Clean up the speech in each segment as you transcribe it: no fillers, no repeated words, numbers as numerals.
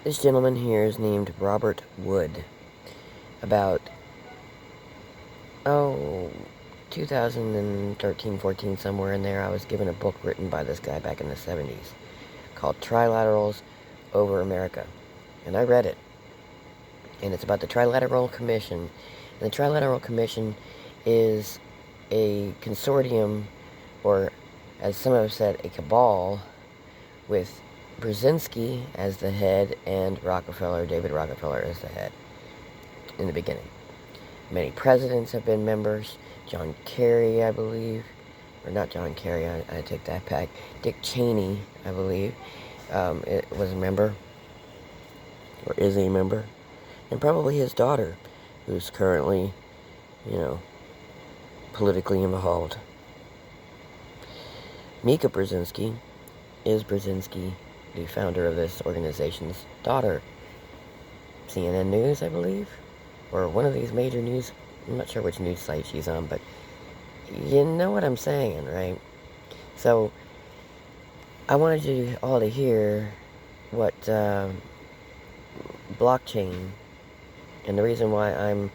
This gentleman here is named Robert Wood. About, 2013-14, somewhere in there, I was given a book written by this guy back in the 70s called Trilaterals Over America. And I read it. And it's about the Trilateral Commission. And the Trilateral Commission is a consortium, or as some have said, a cabal, with Brzezinski as the head and David Rockefeller as the head in the beginning. Many presidents have been members. John Kerry, I believe. Or not John Kerry, I take that back. Dick Cheney, I believe, it was a member. Or is a member. And probably his daughter, who's currently, politically involved. Mika Brzezinski is Brzezinski, the founder of this organization's daughter. CNN News, I believe, or one of these major news, I'm not sure which news site she's on, but you know what I'm saying, right? So, I wanted you all to hear what blockchain, and the reason why I'm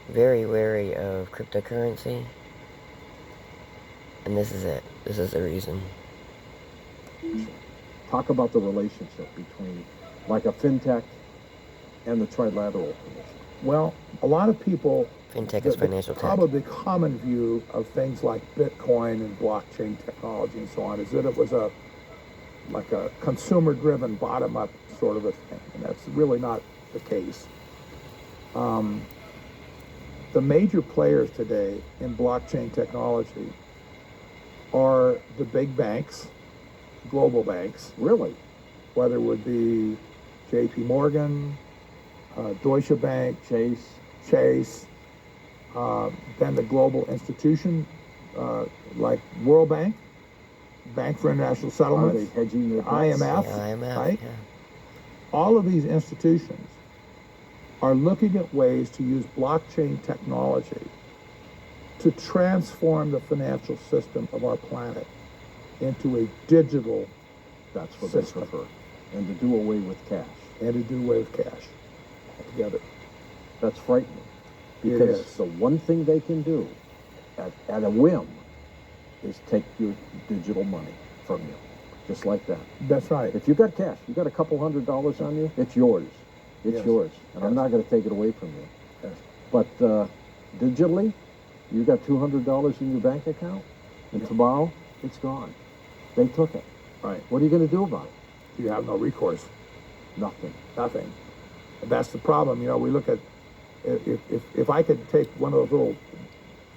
very wary of cryptocurrency, and this is it. This is the reason. Talk about the relationship between, like, a fintech and the Trilateral Commission. Well, a lot of people, Fintech is financial tech. probably common view of things like Bitcoin and blockchain technology and so on is that it was like a consumer-driven, bottom-up sort of a thing, and that's really not the case. The major players today in blockchain technology are the big banks, global banks, Really? whether it would be J.P. Morgan, Deutsche Bank, Chase, then the global institution like World Bank, Bank for International Are Settlements, they hedging their bets? IMF, Yeah, IMF, right? yeah. All of these institutions are looking at ways to use blockchain technology to transform the financial system of our planet into a digital That's what system. they prefer. And to do away with cash. And to do away with cash altogether. That's frightening. It Because is. the one thing they can do at a whim is take your digital money from you. Just like that. That's right. If you got cash, you got a couple $100 on you, it's yours. It's Yes. yours. And I'm Yes. not going to take it away from you. Yes. But digitally, you got $200 in your bank account, and tomorrow, it's gone. They took it. Right. What are you going to do about it? You have no recourse. Nothing. Nothing. And that's the problem. We look at if I could take one of those little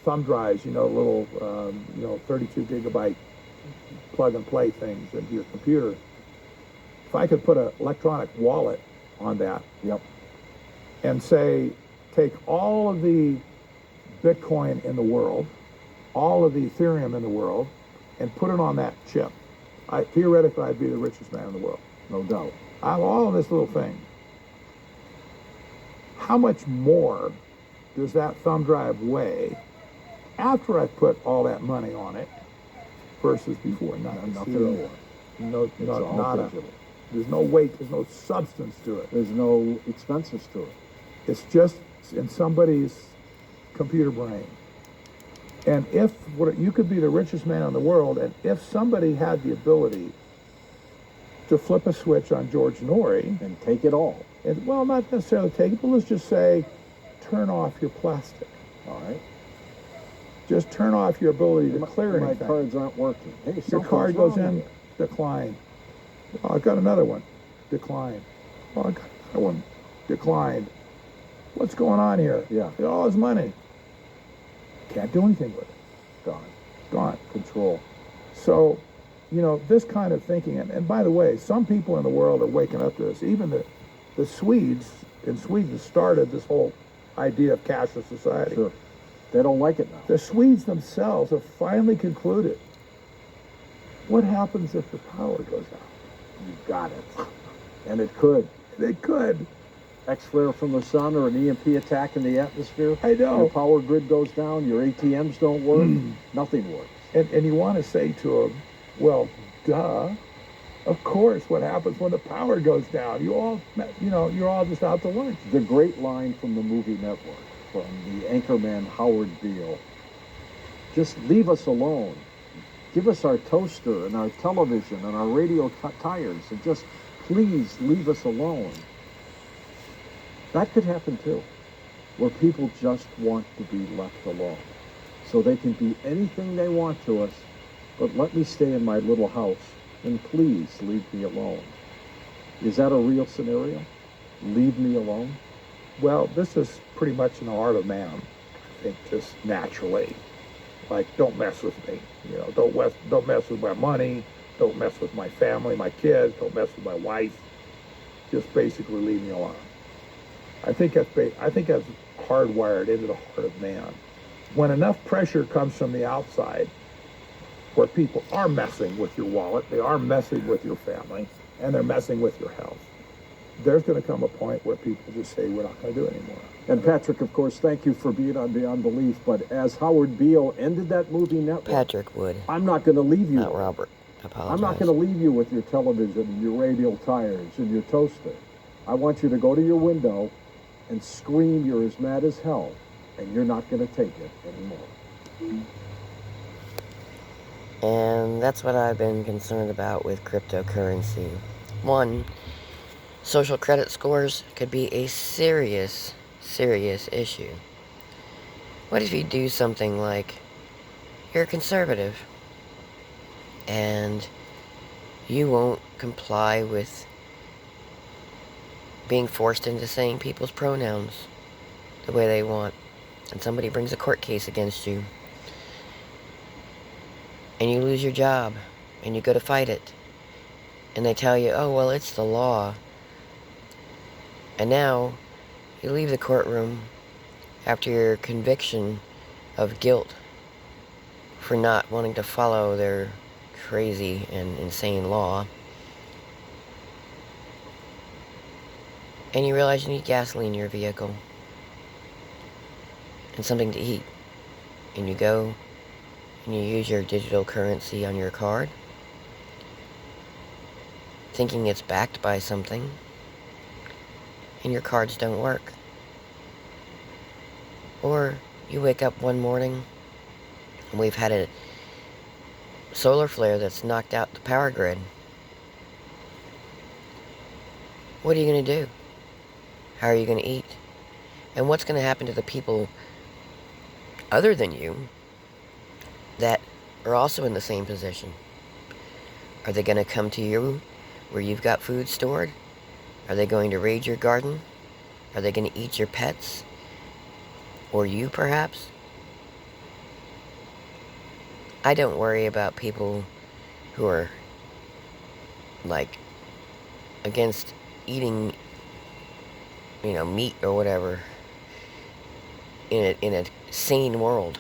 thumb drives, little 32 gigabyte plug and play things into your computer. If I could put an electronic wallet on that Yep. and say, take all of the Bitcoin in the world, all of the Ethereum in the world, and put it on that chip, theoretically I'd be the richest man in the world. No doubt. I have all of this little thing. How much more does that thumb drive weigh after I put all that money on it versus before? Nothing Zero. more. No, It's all not digital. there's no weight, there's no substance to it. There's no expenses to it. It's just in somebody's computer brain. And you could be the richest man in the world, and if somebody had the ability to flip a switch on George Norrie, And take it all. and well, not necessarily take it, but let's just say, turn off your plastic. All right? Just turn off your ability to clear My anything. cards aren't working. Hey, Your something's card goes wrong in, here. decline. Oh, I got another one, decline. Oh, I got another one, declined. What's going on here? Yeah. All his money. Can't do anything with it. Gone. Gone. Control. So, this kind of thinking, and by the way, some people in the world are waking up to this. Even the Swedes in Sweden started this whole idea of cashless society. Sure. They don't like it now. The Swedes themselves have finally concluded, what happens if the power goes out? You got it. And it could. They could. X-flare from the sun or an EMP attack in the atmosphere. I know. Your power grid goes down. Your ATMs don't work. Nothing works. And you want to say to them, well, duh, Of course, what happens when the power goes down? You're all just out to lunch. The great line from the movie Network, from the anchorman Howard Beale. Just leave us alone. Give us our toaster and our television and our radio tires, and just please leave us alone. That could happen too, where people just want to be left alone. So they can do anything they want to us, but let me stay in my little house, and please leave me alone. Is that a real scenario? Leave me alone? Well, this is pretty much in the heart of man, I think, just naturally. Like, don't mess with me. Don't mess with my money. Don't mess with my family, my kids. Don't mess with my wife. Just basically leave me alone. I think that's hardwired into the heart of man. When enough pressure comes from the outside, where people are messing with your wallet, they are messing with your family, and they're messing with your health, there's going to come a point where people just say, we're not going to do it anymore. And Patrick, of course, thank you for being on Beyond Belief, but as Howard Beale ended that movie Network, Patrick would. I'm not going to leave you. Not Robert. I apologize. I'm not going to leave you with your television and your radial tires and your toaster. I want you to go to your window and scream you're as mad as hell, and you're not going to take it anymore. And that's what I've been concerned about with cryptocurrency. One, social credit scores could be a serious issue. What if you do something like, you're a conservative, and you won't comply with being forced into saying people's pronouns the way they want, and somebody brings a court case against you, and you lose your job, and you go to fight it, and they tell you, oh, well, it's the law. And now, you leave the courtroom after your conviction of guilt for not wanting to follow their crazy and insane law. And you realize you need gasoline in your vehicle. And something to eat. And you go and you use your digital currency on your card, thinking it's backed by something, and your cards don't work. Or you wake up one morning and we've had a solar flare that's knocked out the power grid. What are you going to do? How are you going to eat? And what's going to happen to the people other than you that are also in the same position? Are they going to come to you where you've got food stored? Are they going to raid your garden? Are they going to eat your pets? Or you, perhaps? I don't worry about people who are, like, against eating, meat or whatever in a sane world.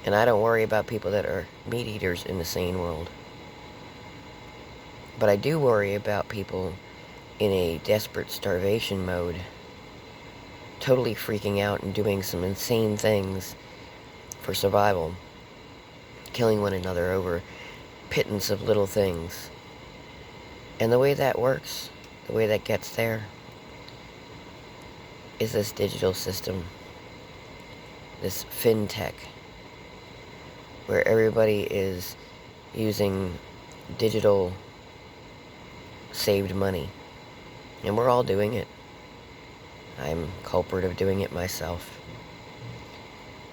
And I don't worry about people that are meat eaters in the sane world. But I do worry about people in a desperate starvation mode, totally freaking out and doing some insane things for survival, killing one another over pittance of little things. And the way that works, the way that gets there, is this digital system, this fintech, where everybody is using digital saved money. And we're all doing it. I'm culprit of doing it myself.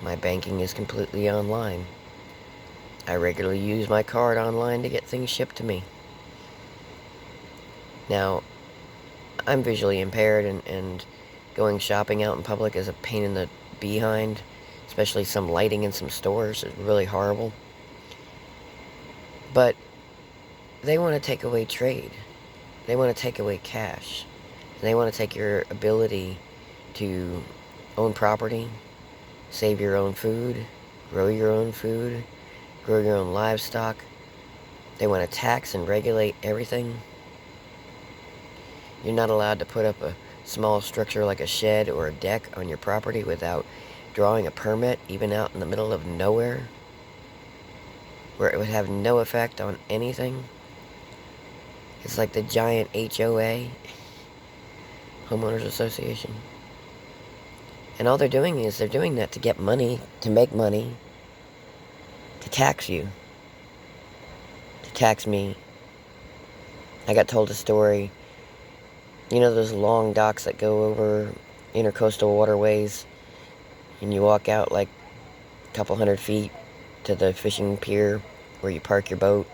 My banking is completely online. I regularly use my card online to get things shipped to me. Now, I'm visually impaired, and going shopping out in public is a pain in the behind, especially some lighting in some stores is really horrible. But they want to take away trade. They want to take away cash. They want to take your ability to own property, save your own food, grow your own food, grow your own livestock. They want to tax and regulate everything. You're not allowed to put up a small structure like a shed or a deck on your property without drawing a permit, even out in the middle of nowhere, where it would have no effect on anything. It's like the giant HOA, Homeowners Association. And all they're doing is they're doing that to get money, to make money, to tax you, to tax me. I got told a story. You know those long docks that go over intercoastal waterways, and you walk out like a couple 100 feet to the fishing pier where you park your boat?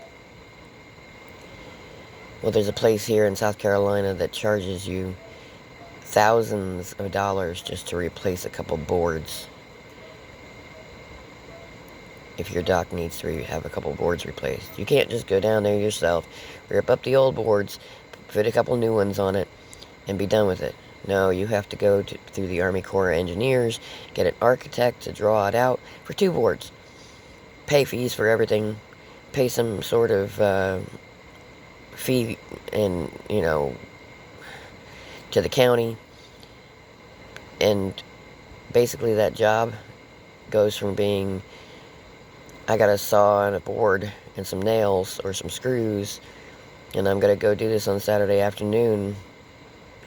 Well, there's a place here in South Carolina that charges you thousands of dollars just to replace a couple boards. If your dock needs to have a couple boards replaced, you can't just go down there yourself, rip up the old boards, put a couple new ones on it, and be done with it. No, you have to go through the Army Corps of Engineers, get an architect to draw it out for 2 boards, pay fees for everything, pay some sort of fee and, to the county, and basically that job goes from being, I got a saw and a board and some nails or some screws, and I'm gonna go do this on Saturday afternoon,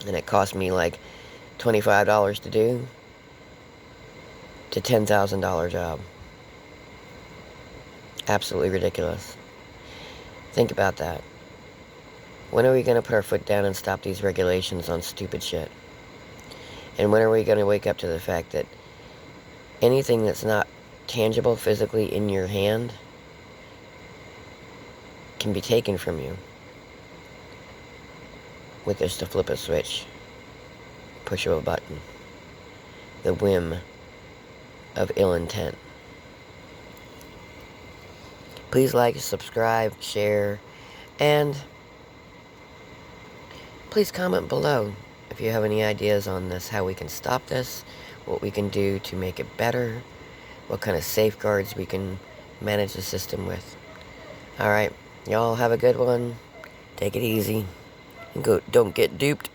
and it cost me like $25 to do, to $10,000 job. Absolutely ridiculous. Think about that. When are we going to put our foot down and stop these regulations on stupid shit? And when are we going to wake up to the fact that anything that's not tangible physically in your hand can be taken from you with just a flip a switch, push of a button, the whim of ill intent? Please like, subscribe, share, and please comment below if you have any ideas on this, how we can stop this, what we can do to make it better, what kind of safeguards we can manage the system with. Alright, y'all have a good one. Take it easy. And don't get duped.